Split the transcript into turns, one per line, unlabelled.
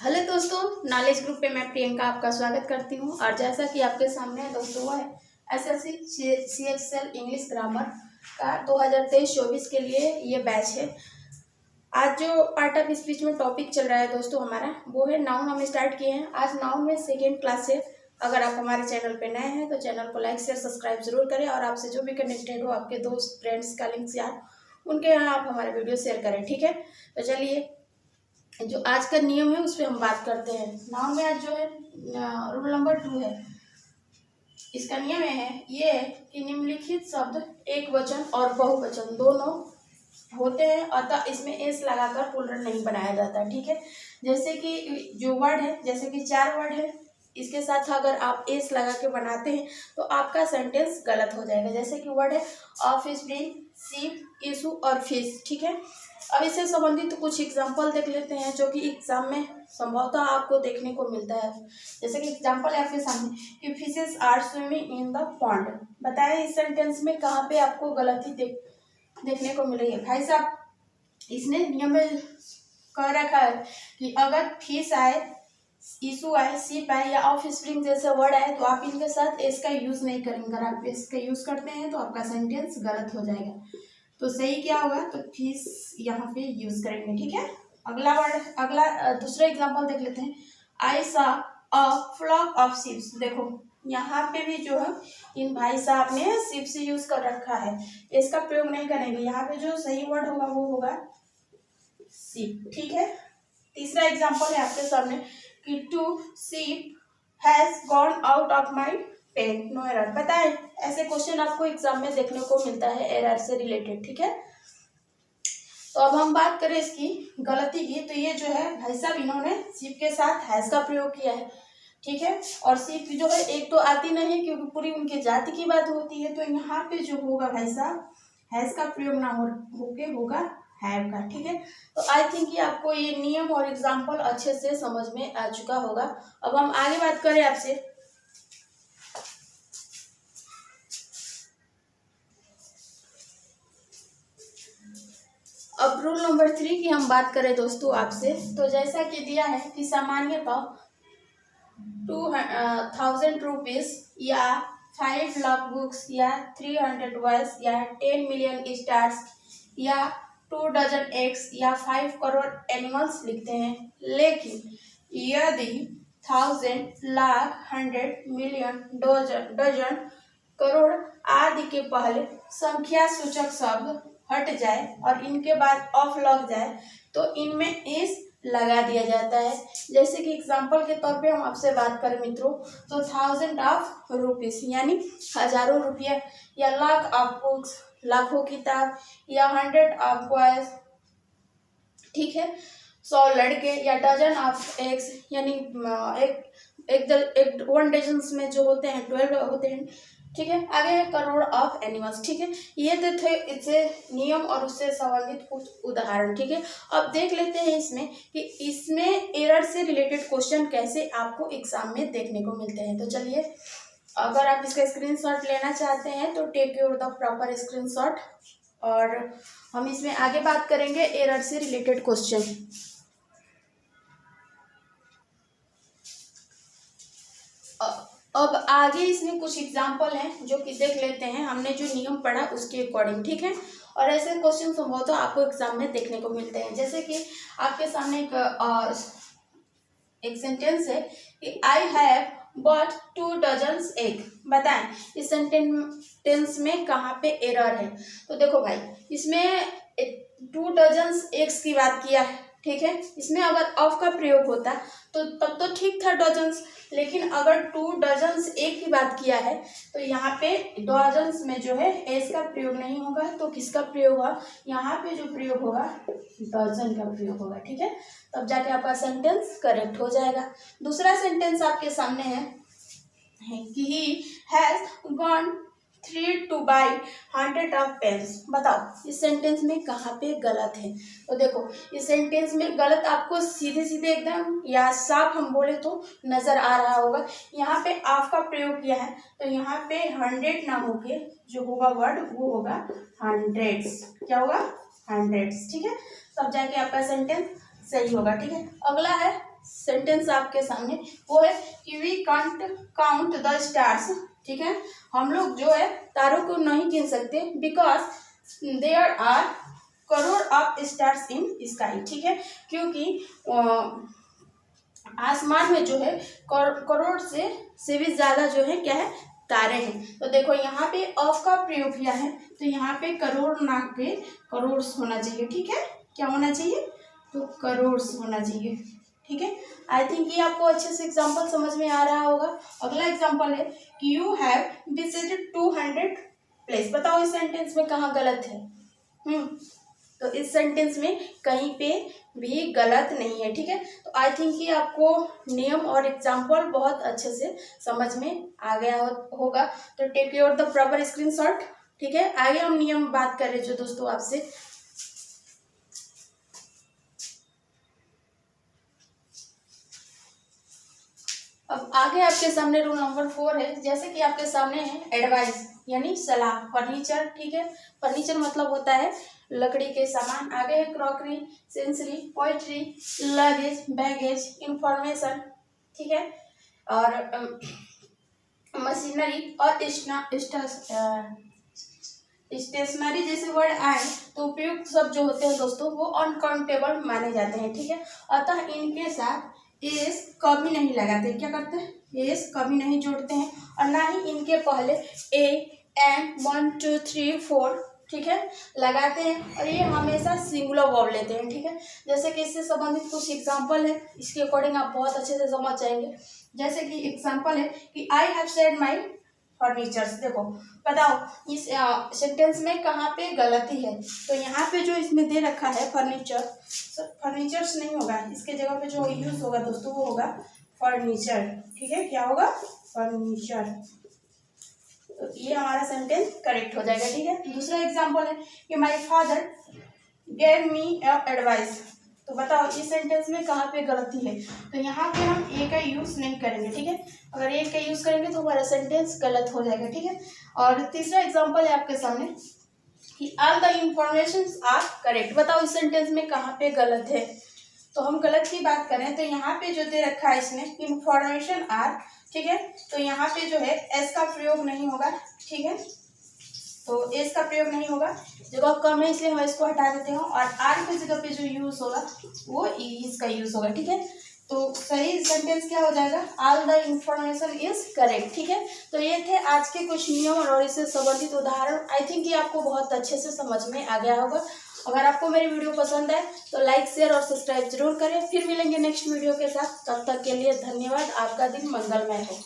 Hello दोस्तों, knowledge group पे मैं प्रियंका आपका स्वागत करती हूँ। और जैसा कि आपके सामने है दोस्तों, वो है एसएससी CHL इंग्लिश ग्रामर का 2023-24 के लिए ये बैच है। आज जो पार्ट ऑफ स्पीच में टॉपिक चल रहा है दोस्तों हमारा, वो है नाउन। हम स्टार्ट किए हैं आज नाउन में सेकेंड क्लास से। अगर आप हमारे चैनल पे नए हैं तो चैनल को लाइक शेयर सब्सक्राइब जरूर करें, और आपसे जो भी कनेक्टेड हो, आपके दोस्त फ्रेंड्स कलीग्स यार, उनके यहाँ आप हमारे वीडियो शेयर करें, ठीक है। तो चलिए, जो आज का नियम है उस पर हम बात करते हैं। नाउन में आज जो है रूल नंबर 2 है। इसका नियम ये है कि निम्नलिखित शब्द एक वचन और बहुवचन दोनों होते हैं, अतः इसमें एस लगाकर प्लूरल नहीं बनाया जाता, ठीक है। जैसे कि जो वर्ड है, जैसे कि 4 वर्ड है, इसके साथ अगर आप एस लगा के बनाते हैं तो आपका सेंटेंस गलत हो जाएगा। जैसे कि वर्ड है ऑफ स्प्रिंग, सीप, इशू और फिश, ठीक है। अब इससे संबंधित कुछ एग्जाम्पल देख लेते हैं जो कि एग्जाम में संभवतः आपको देखने को मिलता है। जैसे कि एग्जाम्पल है आपके सामने कि fishes are swimming in the pond. बताएं इस सेंटेंस में कहाँ पे आपको गलती देखने को मिल रही है। भाई साहब, इसने नियम में कह रखा है कि अगर फिश आए, इशू आए, सीप आए या ऑफ स्प्रिंग जैसे वर्ड आए तो आप इनके साथ एस का यूज नहीं करेंगे। अगर आप एस का यूज करते हैं तो आपका सेंटेंस गलत हो जाएगा। तो सही क्या होगा, तो फिश यहाँ पे यूज करेंगे, ठीक है। अगला वर्ड, अगला दूसरा एग्जांपल देख लेते हैं। आई सा अ फ्लॉक ऑफ शिप्स। देखो यहाँ पे भी जो है इन भाई साहब ने शिप से यूज कर रखा है, इसका प्रयोग नहीं करेंगे। यहाँ पे जो सही वर्ड होगा वो होगा शिप, ठीक है। तीसरा एग्जांपल है आपके सामने कि two sheep has gone out of my pen, no error. बताएं, ऐसे क्वेश्चन आपको एग्जाम में देखने को मिलता है एरर से रिलेटेड, ठीक है। तो अब हम बात करें इसकी गलती की, तो ये जो है भाई साहब इन्होंने शिप के साथ हैज का प्रयोग किया है, ठीक है। और शिप जो है एक तो आती नहीं है क्योंकि पूरी उनकी जाति की बात होती है, तो यहाँ पे जो होगा भाई साहब हैज का प्रयोग ना होके होगा हैव का, ठीक है। तो आई थिंक ये आपको ये नियम और एग्जाम्पल अच्छे से समझ में आ चुका होगा। अब हम आगे बात करें आपसे। अब रूल नंबर 3 की हम बात करें दोस्तों आपसे, तो जैसा कि दिया है कि सामान्यतः 2,000 रुपीज या 5 लाख बुक्स या 300 वर्ड्स या 10 मिलियन स्टार्स या 2 डजन एग्स या 5 करोड़ एनिमल्स लिखते हैं। लेकिन यदि 1000, लाख, 100, मिलियन, डजन, करोड़ आदि के पहले संख्या सूचक शब्द हट जाए और इनके बाद ऑफ लग जाए तो इनमें एस लगा दिया जाता है। जैसे कि एग्जांपल के तौर पे हम आपसे बात करें मित्रों, तो 1000 ऑफ रुपीस यानी हजारों रुपया, या लाख ऑफ बुक्स लाखों किताब, या 100 ऑफ बॉयज, ठीक है, 100 लड़के, या डजन ऑफ एग्स यानी एक 1 डजन में जो होते हैं 12 होते हैं, ठीक है। आगे है करोड़ ऑफ एनिमल्स, ठीक है। ये तो थे इससे नियम और उससे संबंधित कुछ उदाहरण, ठीक है। अब देख लेते हैं इसमें कि इसमें एरर से रिलेटेड क्वेश्चन कैसे आपको एग्जाम में देखने को मिलते हैं। तो चलिए, अगर आप इसका स्क्रीनशॉट लेना चाहते हैं तो take your the proper screenshot, और हम इसमें आगे बात करेंगे एरर से रिलेटेड क्वेश्चन। अब आगे इसमें कुछ एग्जाम्पल हैं जो कि देख लेते हैं हमने जो नियम पढ़ा उसके अकॉर्डिंग, ठीक है। और ऐसे क्वेश्चन संभवतः आपको एग्जाम में देखने को मिलते हैं। जैसे कि आपके सामने एक सेंटेंस है कि I have bought 2 dozen egg. बताएं इस सेंटेंस में कहाँ पे एरर है। तो देखो भाई, इसमें 2 डजन एग्स की बात किया है, ठीक है। इसमें अगर ऑफ का प्रयोग होता तो तब तो ठीक था डजन्स, लेकिन अगर 2 डजन एक की बात किया है तो यहाँ पे डजन्स में जो है एस का प्रयोग नहीं होगा, तो किसका प्रयोग होगा, यहाँ पे जो प्रयोग होगा डजन का प्रयोग होगा, ठीक है। तब जाके आपका सेंटेंस करेक्ट हो जाएगा। दूसरा सेंटेंस आपके सामने है कि he has gone 3 to buy 100 of pens। बताओ इस सेंटेंस में कहाँ पे गलत है। तो देखो इस सेंटेंस में गलत आपको सीधे सीधे एकदम या साफ हम बोले तो नजर आ रहा होगा। यहाँ पे ऑफ का प्रयोग किया है तो यहाँ पे 100 ना होके जो होगा वर्ड वो होगा हंड्रेड्स। क्या होगा, हंड्रेड्स, ठीक है। तब जाके आपका सेंटेंस सही होगा, ठीक है। अगला है सेंटेंस आपके सामने, वो है कि we can't count the stars. ठीक है, हम लोग जो है तारों को नहीं गिन सकते, because there are crore of stars in sky. ठीक है, क्योंकि आसमान में जो है करोड़ से भी ज्यादा जो है क्या है, तारे हैं। तो देखो यहाँ पे ऑफ का प्रयोग किया है, तो यहाँ पे करोड़ ना के करोड़ होना चाहिए। ठीक है, क्या होना चाहिए, तो करोड़ होना चाहिए। ठीक है, आई थिंक ये आपको अच्छे से एग्जांपल समझ में आ रहा होगा। अगला एग्जांपल है कि यू हैव विजिटेड 200 प्लेस। बताओ इस सेंटेंस में कहाँ गलत है। तो इस सेंटेंस में कहीं पे भी गलत नहीं है। ठीक है, तो आई थिंक ये आपको नियम और एग्जाम्पल बहुत अच्छे से समझ में आ गया होगा। तो take your the proper screenshot. ठीक है, आगे हम नियम बात कर रहे जो दोस्तों आपसे। अब आगे आपके सामने रूल नंबर 4 है, जैसे कि आपके सामने है एडवाइस यानी सलाह। फर्नीचर, ठीक है, फर्नीचर मतलब होता है लकड़ी के सामान। आगे है crockery, sensory, poetry, luggage, baggage, information. ठीक है, और मशीनरी और स्टेशनरी जैसे वर्ड आए तो उपयुक्त शब्द जो होते हैं दोस्तों वो अनकाउंटेबल माने जाते हैं। ठीक है, अतः इनके साथ एस कभी नहीं लगाते। क्या करते हैं, एस कभी नहीं जोड़ते हैं, और ना ही इनके पहले ए एम 1 2 3 4 ठीक है लगाते हैं, और ये हमेशा सिंगुलर वर्ब लेते हैं। ठीक है, जैसे कि इससे संबंधित कुछ एग्जांपल है, इसके अकॉर्डिंग आप बहुत अच्छे से समझ जाएंगे। जैसे कि एग्जांपल है कि I have said my furnitures. देखो बताओ इस सेंटेंस में कहाँ पे गलती है, तो यहाँ पे जो इसमें दे रखा है फर्नीचर, फर्नीचर्स नहीं होगा, इसके जगह पे जो यूज होगा दोस्तों वो होगा फर्नीचर। ठीक है, क्या होगा, फर्नीचर। तो ये हमारा सेंटेंस करेक्ट हो जाएगा। ठीक है, दूसरा एग्जांपल है कि my father gave me advice. तो बताओ इस सेंटेंस में कहाँ पे गलती है, तो यहाँ पे हम ए का यूज नहीं करेंगे। ठीक है, अगर ए का यूज करेंगे तो हमारा सेंटेंस गलत हो जाएगा। ठीक है, और तीसरा एग्जांपल है आपके सामने कि all the information are correct. बताओ इस सेंटेंस में कहाँ पे गलत है, तो हम गलत की बात करें तो यहाँ पे जो दे रखा है इसने इंफॉर्मेशन आर। ठीक है, तो यहाँ पे जो है एस का प्रयोग नहीं होगा। ठीक है, तो एस का प्रयोग नहीं होगा, जगह कम है इसलिए हम इसको हटा देते हैं, और आर की जगह पे जो यूज होगा वो इज का यूज होगा। ठीक है, तो सही सेंटेंस क्या हो जाएगा, all the information is correct. ठीक है, तो ये थे आज के कुछ नियम और इससे संबंधित उदाहरण। आई थिंक ये आपको बहुत अच्छे से समझ में आ गया होगा। अगर आपको मेरी वीडियो पसंद आए तो लाइक शेयर और सब्सक्राइब जरूर करें। फिर मिलेंगे नेक्स्ट वीडियो के साथ, तब तक के लिए धन्यवाद। आपका दिन मंगलमय हो।